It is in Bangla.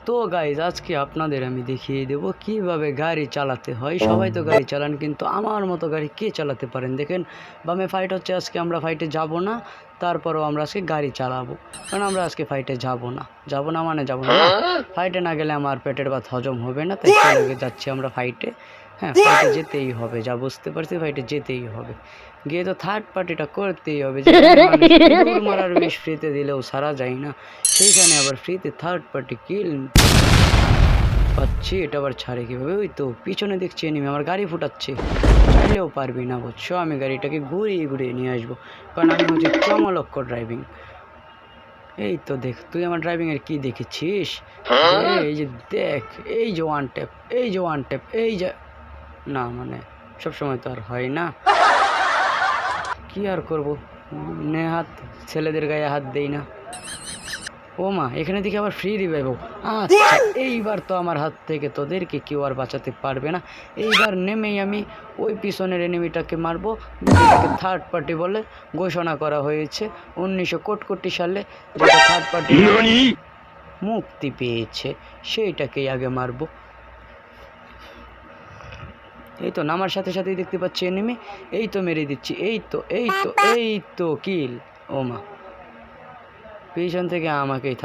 তো গাইজ আজকে আপনাদের আমি দেখিয়ে দেবো কিভাবে গাড়ি চালাতে হয়। সবাই তো গাড়ি চালান, কিন্তু আমার মতো গাড়ি কে চালাতে পারেন? দেখেন, বামে ফাইট হচ্ছে। আজকে আমরা ফাইটে যাব না, তারপরেও আমরা আজকে গাড়ি চালাবো, কারণ আমরা আজকে ফাইটে যাব না মানে যাব না। ফাইটে না গেলে আমার পেটের ভাত হজম হবে না, তাই চলে যাচ্ছি আমরা ফাইটে। হ্যাঁ, ফাইটে যেতেই হবে, যা বুঝতে পারছি ফাইটে যেতেই হবে। গিয়ে তো থার্ড পার্টিটা করতেই হবে। দৌড় মারার বিষ ফ্রিতে দিলেও সারা যায় না, সেইখানে আবার ফ্রিতে থার্ড পার্টি কিল পাচ্ছি। এটা আবার ছাড়ে কীভাবে? ওই তো পিছনে দেখছি এনিমি আমার গাড়ি ফুটাচ্ছে। চাইলেও পারবি না, বুঝছো? আমি গাড়িটাকে ঘুরিয়ে ঘুরিয়ে নিয়ে আসবো, কারণ আমি হচ্ছে চমলক্ষ ড্রাইভিং। এই তো দেখ, তুই আমার ড্রাইভিংয়ের কি দেখেছিস? এই যে দেখ, এই যে ওয়ান ট্যাপ, এই যে ওয়ান ট্যাপ, এই যে না, মানে সবসময় তো আর হয় না, কি আর করবো, হাত ছেলেদের গায়ে হাত দেই না। ও মা, এখানে দেখি আবার ফ্রি রিভাইভ। আচ্ছা, এইবার তো আমার হাত থেকে তোদেরকে কেউ আর বাঁচাতে পারবে না। এইবার নেমেই আমি ওই পিছনের এনিমিটাকে মারবো, যেটাকে থার্ড পার্টি বলে ঘোষণা করা হয়েছে 1961 সালে, যেটা থার্ড পার্টি মুক্তি পেয়েছে, সেইটাকেই আগে মারবো। এই তো নামার সাথে সাথেই দেখতে পাচ্ছি এনিমি, এই তো মেরে দিচ্ছি। এই তো এই তো এই তো কিল। ও মা, পিছন থেকে আমাকেই